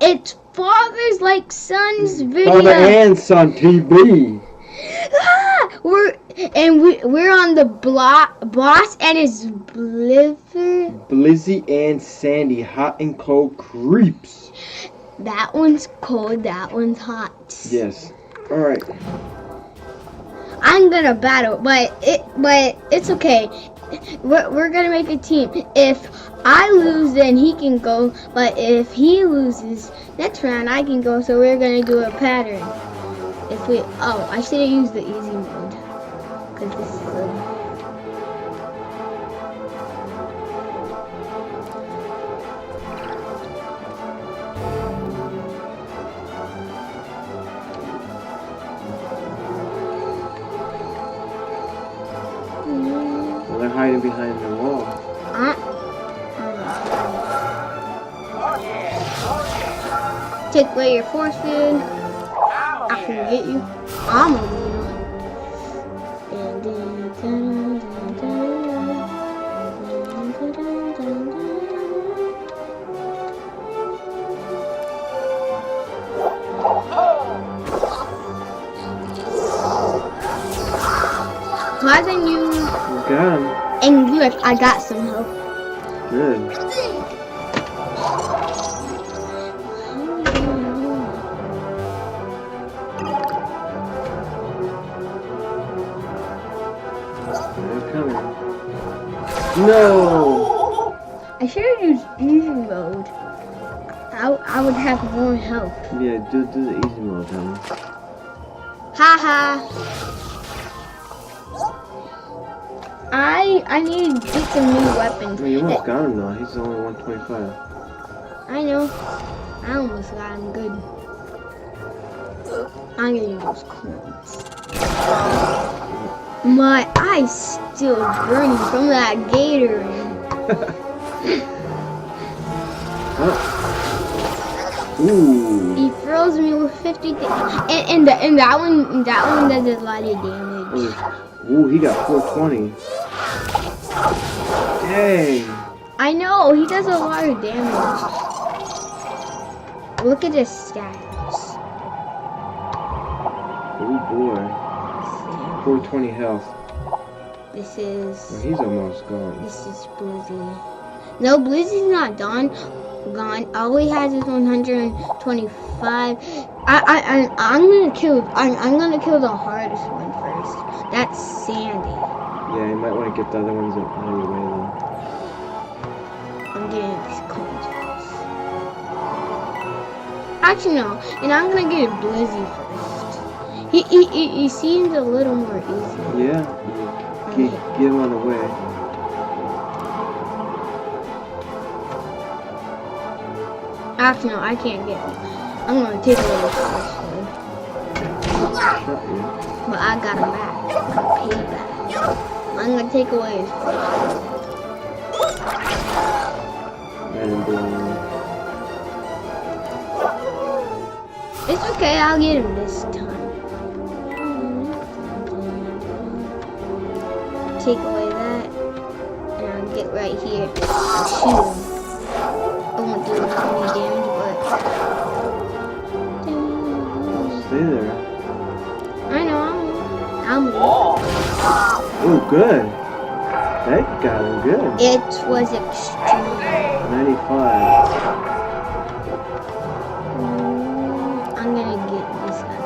It's Fathers Like Sons video. Father and Son TV. We're on the boss and it's Blizzy and Sandy, hot and cold creeps. That one's cold, that one's hot. Yes. Alright. I'm gonna battle, but it's okay. We're gonna make a team. If I lose, then he can go. But if he loses next round, I can go. So we're gonna do a pattern. I should have used the easy mode because this is Well, they're hiding behind the wall. Take away your forces. I can get you. I'm a leader. Glad than you. Got him. And look, I got some help. Good. They're coming. No! I should have used easy mode. I would have more help. Yeah, do the easy mode, Tommy. Haha. I need to get some new weapons. Well, you almost got him though. He's only 125. I know. I almost got him good. I'm gonna use those coins. My eyes still burning from that gator. Ooh. He throws me with 50 things. And that one does a lot of damage. Ooh, he got 420. Dang. I know, he does a lot of damage. Look at his stats. Oh boy. 420 health. This is... Well, he's almost gone. This is Blizzy. No, Blizzy's not gone. All he has is 125. I'm gonna kill the hardest one first. That's Sandy. Yeah, you might want to get the other ones out of your way though. I'm getting these coins first. Actually no, and I'm gonna get Blizzy first. He seems a little more easy. Yeah. Get him on the way. Actually, no, I can't get him. I'm gonna take away this first one. But I got him back. Payback. I'm gonna take away his first one. It's okay, I'll get him this time. Take away that. And I'll get right here. I'll shoot him. I won't do any damage, but... Stay there. I know, I'm Oh, good. That got him good. It was extreme. 95. I'm gonna get this guy.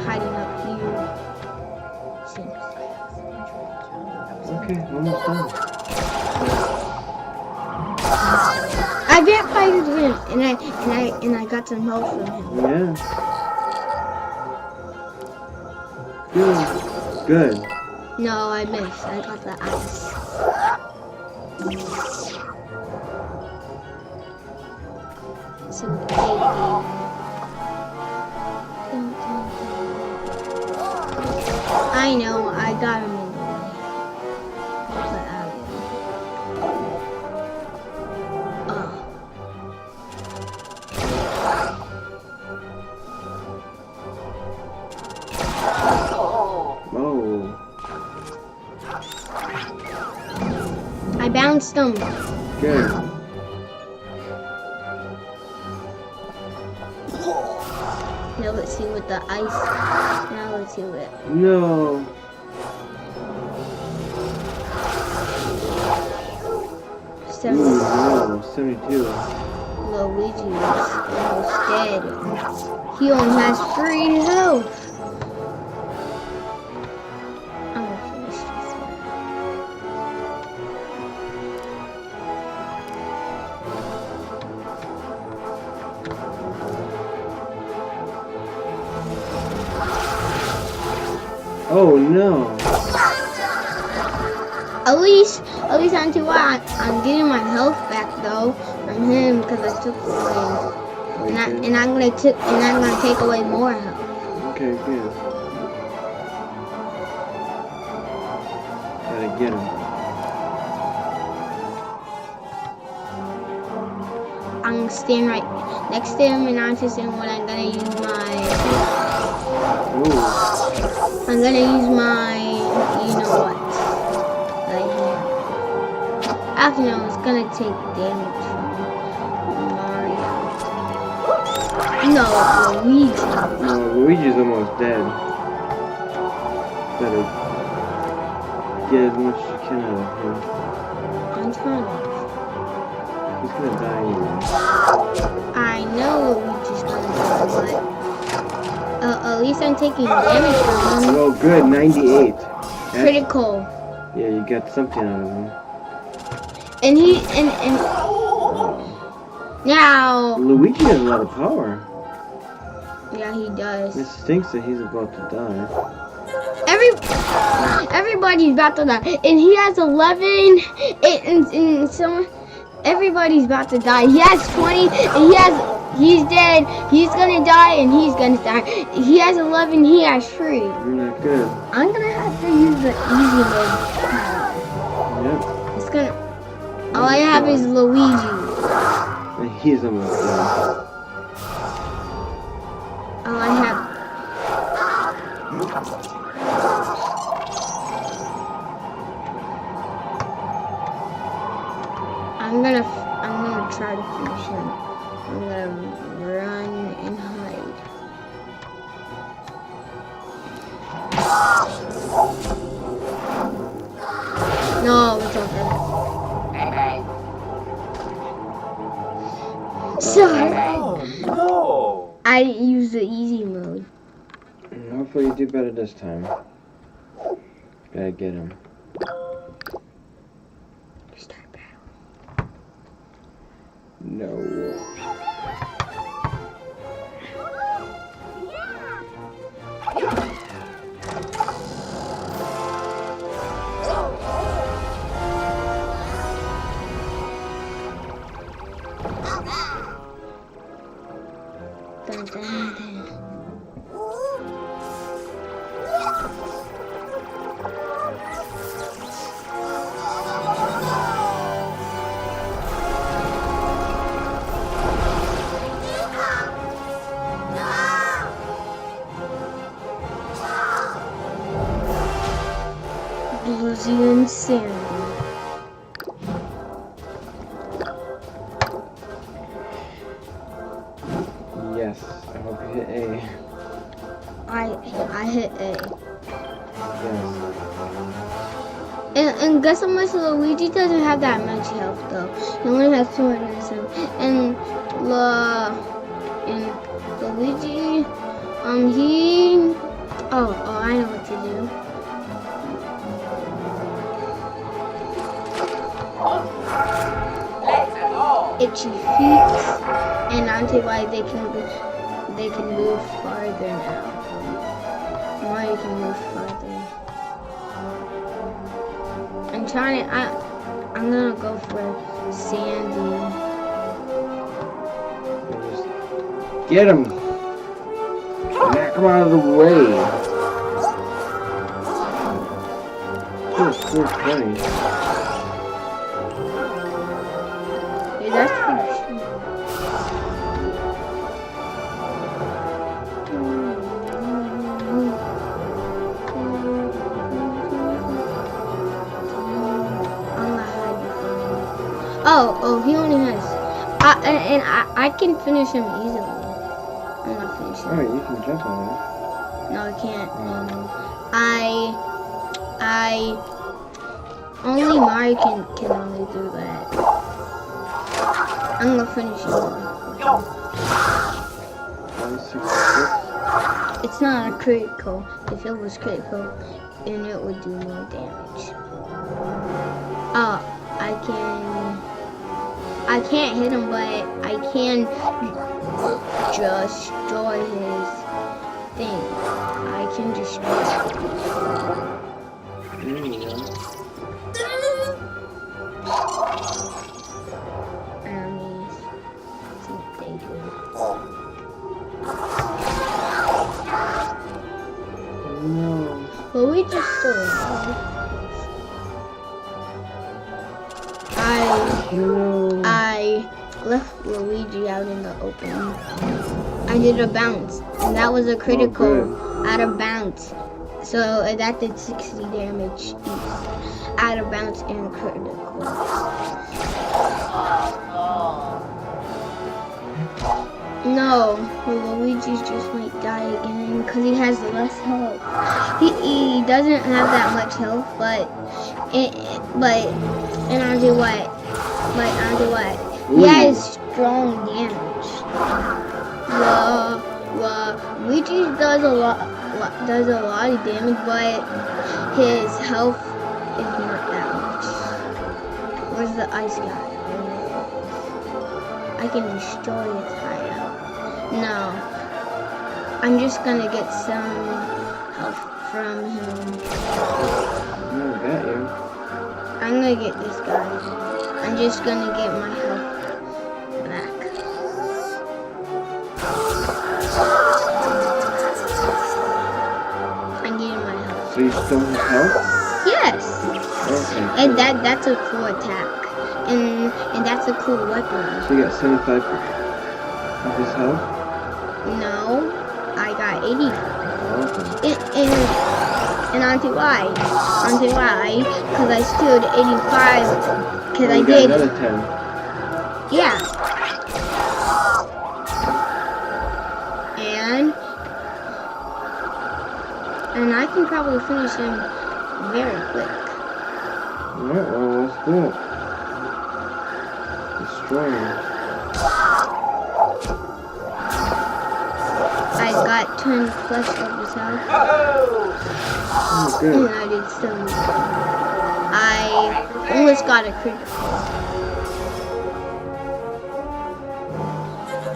Hiding up here. Okay, almost done. I didn't fight with him, and I got some help from him. Yeah. Good. No, I missed. I got the ice. Some baby. I know, I got him in the way. But I bounced lost him. Good. Now let's see what the ice. Now let's see what. No. Ooh, no. 72. Luigi is almost dead. He only has 3 health. I'm gonna finish this one. Oh no. At least on to what? I'm getting my health back though from him because I took away. And I'm gonna take away more health. Okay, good. Gotta get him. I'm gonna stand right next to him and I'm just saying what I'm gonna use my. Ooh. I'm gonna use my. You know what? Right here. Actually, no, it's gonna take damage from Mario. No, Luigi. No, Luigi's almost dead. Better get as much as you can out of him. I'm trying to. He's gonna die anyway. I know Luigi's gonna die, but at least I'm taking damage from him. Oh, good, 98. Critical. Yeah, you got something out of him. And now. Luigi has a lot of power. Yeah, he does. It stinks that he's about to die. Everybody's about to die, and he has 11. And some. Everybody's about to die. He has 20. And he's dead. He's gonna die, and he's gonna die. He has 11. He has 3. Yeah, good. I'm gonna have to use the easy mode. Yep. It's gonna. All I have is Luigi. And he's almost dead. All I have. I'm gonna try to finish him. I'm gonna run and hide. No, it's okay. Sorry. Oh, no! I use the easy mode. Hopefully you do better this time. Gotta get him. Start battle. No. Dun, dun, dun. Blizzy and Sandy. Yes, I hope you hit A. I hit A. Yes. And guess how much Luigi doesn't have that much health though. He only has 207. And Luigi, he. Oh, I know what to do. Itchy feet, and onto why they can move farther now. Mario can move farther. I'm gonna go for Sandy. Just get him! Knock him out of the way! Oh, 420. Hey, that's pretty sure. I'm gonna hide behind. Oh, he only has. I can finish him easily. I'm gonna finish him. Alright, you can jump on him. No, I can't. Only Mario can only do that. I'm gonna finish him. 166. It's not a critical. If it was critical, then it would do more damage. I can't hit him, but I can just destroy his thing. I can destroy it. There you go. Enemies. See what they do. No. Well, we just stole it. I left Luigi out in the open. I did a bounce, and that was a critical out of bounce. So that did 60 damage each. Out of bounce and critical. No, Luigi just might die again because he has less health. He doesn't have that much health, but I'll do what? He has strong damage. Luigi does a lot of damage, but his health is not that much. Where's the ice guy? I can destroy his hideout. No, I'm just gonna get some health from him. I got you. I'm gonna get this guy. I'm just gonna get my health back. I'm getting my health. So you still have health? Yes. Okay. And that's a cool attack. And that's a cool weapon. So you got 75 of his health? No, I got 80. Okay. And onto why? Because I stood 85. Because I You did. got another 10. Yeah. And I can probably finish him very quick. Alright, well, let's do it. Destroy him. I got 10 plus of his health. Oh, good. And I did some. I almost got a critical.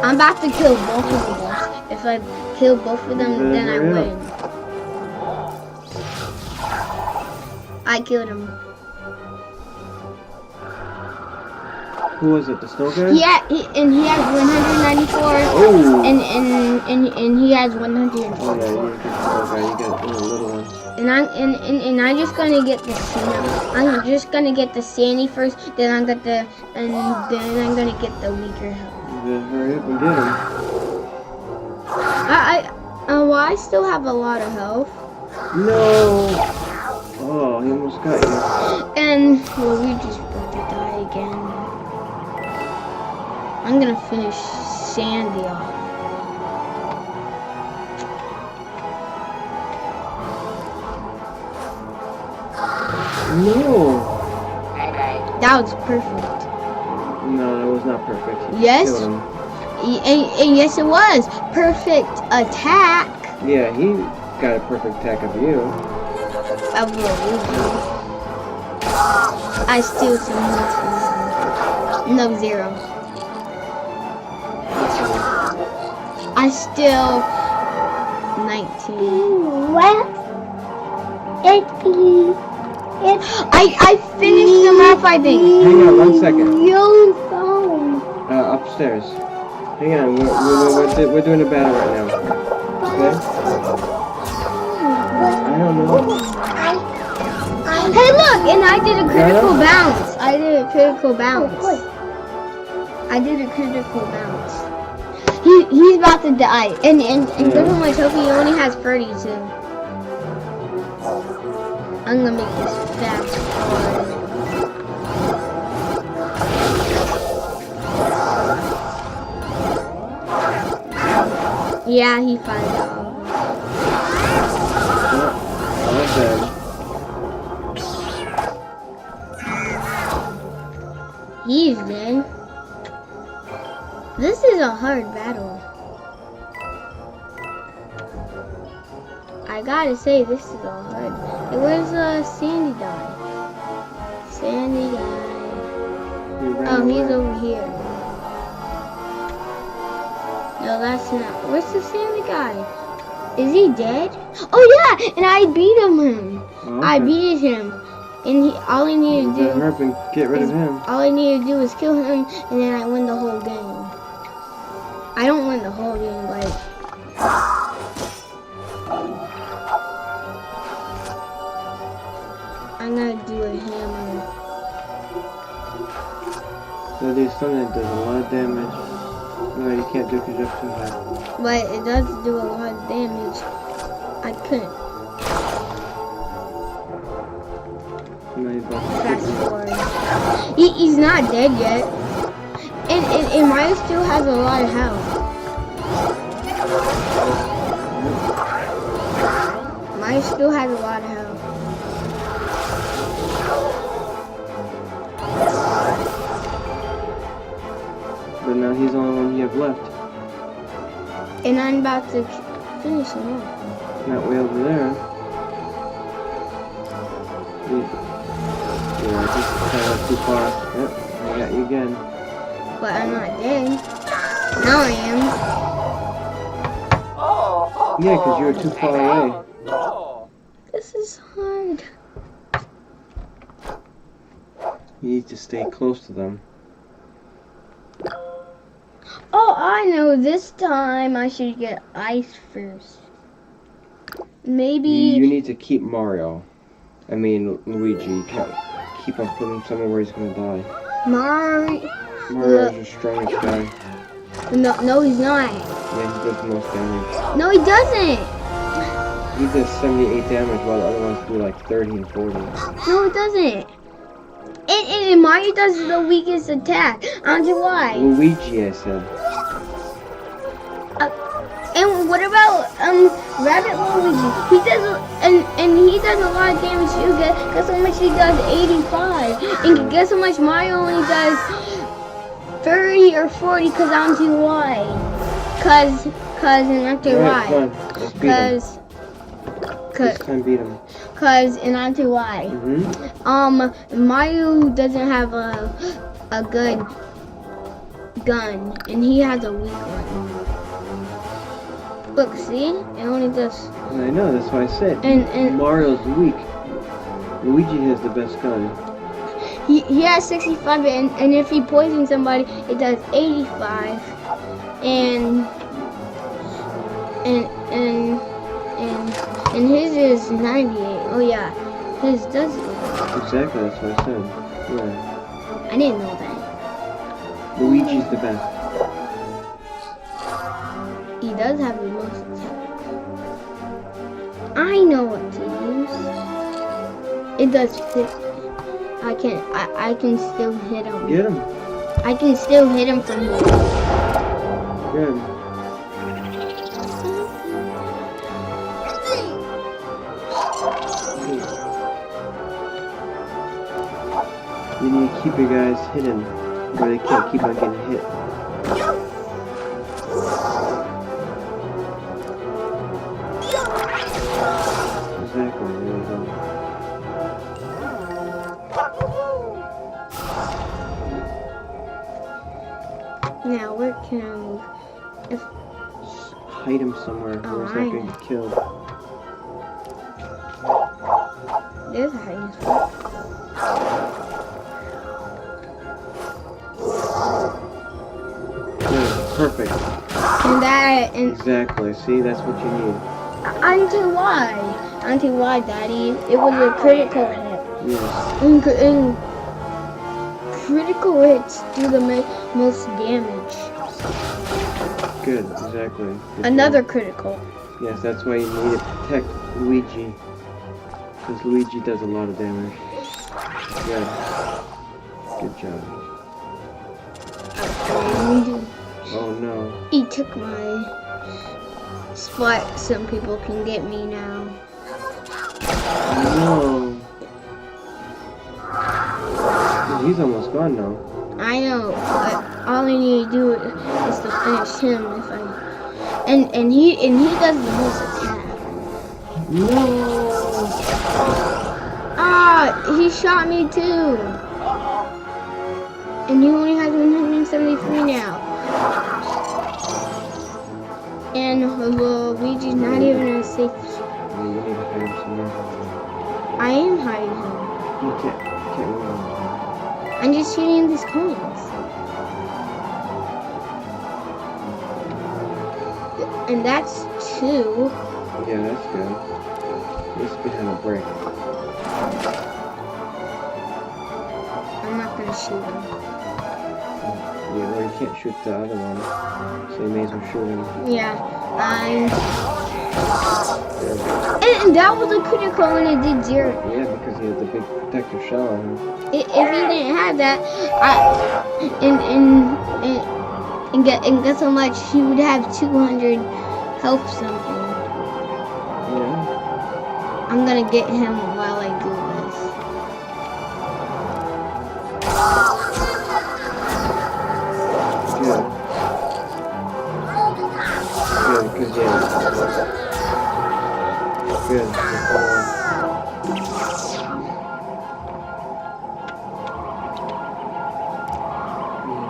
I'm about to kill both of them. If I kill both of them, then I win. I killed him. Who was it? The snow guy? Yeah, and he has 194. Oh! And he has 144. Oh, yeah, you got the little one. And I'm just gonna get the I'm just gonna get the Sandy first. Then I'm gonna get the weaker health. Then hurry up and get him. Well, I still have a lot of health. No! Oh, he almost got you. And Luigi's about to die again. I'm gonna finish Sandy off. No! That was perfect. No, that was not perfect. You Yes. killed him. And yes, it was perfect attack Yeah, he got a perfect attack of you. of Luigi. I still see no 0. I still 19. What? I finished them off, I think. Hang on 1 second. Your phone. Upstairs. Hang on, we're doing a battle right now. Okay? I don't know. Hey, look, and I did a critical bounce. I did a critical bounce. He's about to die. And look at my trophy, he only has 32. I'm gonna make this fast. Yeah, he fired all of them. Not bad. He's dead. This is a hard battle. I gotta say, this is all hard. Hey, where's Sandy guy? Sandy guy. Oh, he's over here. No, that's not. Where's the Sandy guy? Is he dead? Oh yeah, and I beat him. Oh, okay. I beat him, and all I needed to do. Get rid of him. All I needed to do was kill him, and then I win the whole game. I don't win the whole game, but. I'm gonna do a hammer. So there's something that does a lot of damage. No, you can't do it because you're up too high. But it does do a lot of damage. I couldn't. Fast forward. He's not dead yet. And Mario still has a lot of health. Mario still has a lot of health. But now he's the only one you have left. And I'm about to finish him off. Not way over there. Yeah, just kind of too far. Yep, I got you again. But I'm not dead. Now I am. Yeah, because you were too far away. This is hard. You need to stay close to them. Oh, I know. This time I should get ice first. Maybe. You need to keep Mario. I mean, Luigi. You can't keep on putting him somewhere where he's gonna die. Mario's your strongest guy. No, he's not. Yeah, he does the most damage. No, he doesn't. He does 78 damage while the other ones do like 30 and 40. No, it doesn't. And Mario does the weakest attack. I don't know why. Luigi, I said. And what about Rabbid Luigi? He does and he does a lot of damage too. Guess how much he does? 85. And guess how much Mario only does? 30 or 40. Cause I don't see why. Cause and I'll tell you why. This time beat him. Cause and I'll tell you why. Mario doesn't have a good gun, and he has a weak one. Look, see? It only does. I know, that's why I said. And Mario's weak. Luigi has the best gun. He has 65, and if he poisons somebody, it does 85. And his is 98. Oh yeah, his does. Exactly, that's what I said. Yeah. I didn't know that. Luigi's the best. He does have the most attack. I know what to use. It does 50. I can still hit him. Get him. I can still hit him from here. Good. You need to keep your guys hidden where they can't keep on getting hit. Exactly, there you go. Now, where can I move? Hide him somewhere where he's not going to get killed. There's a hiding spot. Perfect. Exactly. See, that's what you need. Until why, Daddy? It was a critical hit. Yes. And critical hits do the most damage. Good. Exactly. Good Another job. Critical. Yes, that's why you need to protect Luigi, because Luigi does a lot of damage. Good. Good job. Oh no. Eat took my spot. Some people can get me now. No. He's almost gone now. I know, but all I need to do is to finish him if I and he does the most attack. No. Ah, he shot me too. And he only has 173 now. And Luigi's not even in a safe. Yeah, you need to hide him somewhere. I am hiding him. You can't move him. I'm just shooting these coins. And that's 2. Yeah, that's good. He's behind a brick. I'm not gonna shoot him. Yeah, well, you can't shoot the other one, so you may as well shoot him. Yeah, and that was a critical when it did 0. Yeah, because he had the big protective shell on him. If he didn't have that, and guess how much he would have 200 health something. Yeah. I'm gonna get him while I do this. Good. Good, yeah. Good.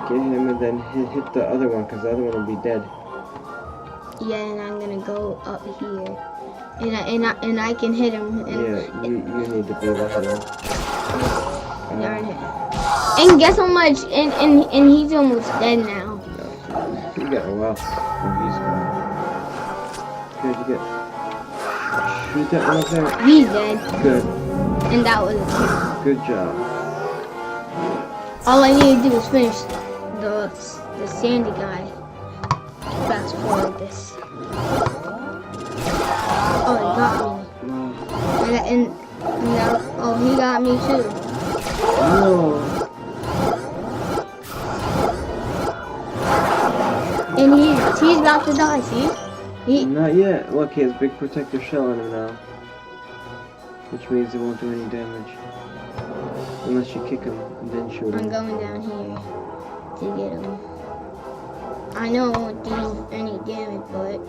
Get him and then hit the other one, because the other one will be dead. Yeah, and I'm gonna go up here, and I can hit him. And, yeah, you need to be able to hit him. Darn it! And guess how much? And he's almost dead now. You got a while. Oh, he's gone. Good, you get. Shoot that one up there. He's dead. Good. And that was it. Good job. All I need to do is finish the sandy guy. Fast forward this. Oh, it got me. And now, oh, he got me too. No. And he's about to die. See? Not yet. Look, he has a big protective shell on him now, which means it won't do any damage unless you kick him and then shoot him. I'm going down here to get him. I know it won't do any damage, but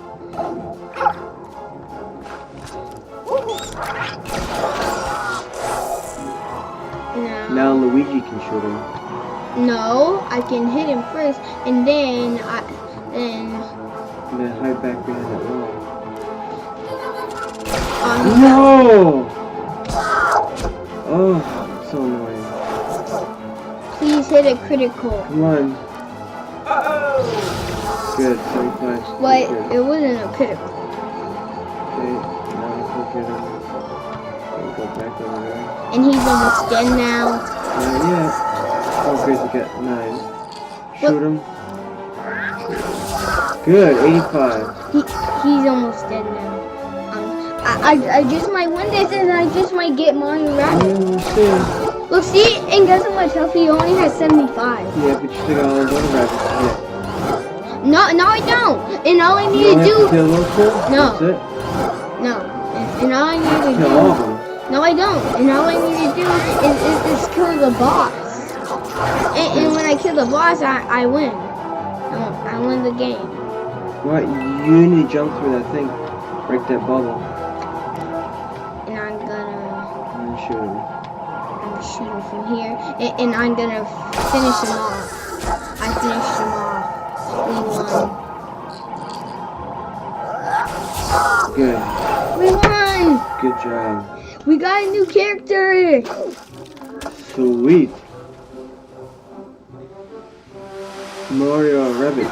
now Luigi can shoot him. No, I can hit him first, and then And then hide back behind that wall. No! Oh, so annoying. Please hit a critical. Come on. Good, 75. But it wasn't a critical. Okay, now let's look at him. Okay, go back over there. And he's almost dead now. Not yet. Oh, great, we got 9. Shoot him. Good, 85. He's almost dead now. I just might win this, and I just might get Mario Rabbid. Look, see, and guess how much health he only has 75. Yeah, but you still got all those other rabbits. No, I don't. And all I need to do. Kill those two? No. That's it? No. And all I need to Kill all of do. them. No, I don't. And all I need to do is kill the boss. And when I kill the boss, I win. I win the game. What? You need to jump through that thing. Break that bubble. And I'm gonna shoot him. Shoot him from here. And I'm gonna finish him off. I finished him off. We won. Good. We won! Good job. We got a new character! Sweet. Mario Rabbid.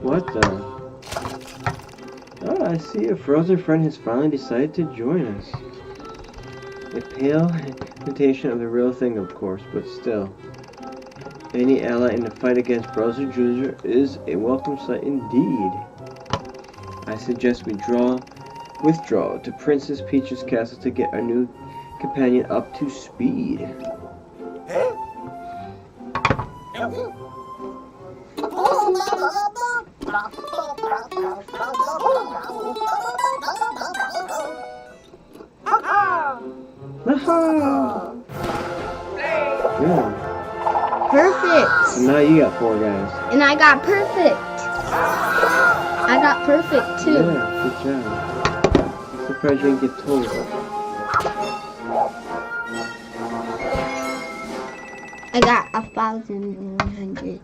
What the? Oh, I see a frozen friend has finally decided to join us. A pale imitation of the real thing, of course, but still. Any ally in the fight against Browser Jr. is a welcome sight indeed. I suggest we withdraw to Princess Peach's castle to get our new companion up to speed. Aha! Good. Perfect. So now you got 4 guys. And I got perfect. I got perfect too. Yeah, good job. I'm surprised you didn't get told. I got 1,100.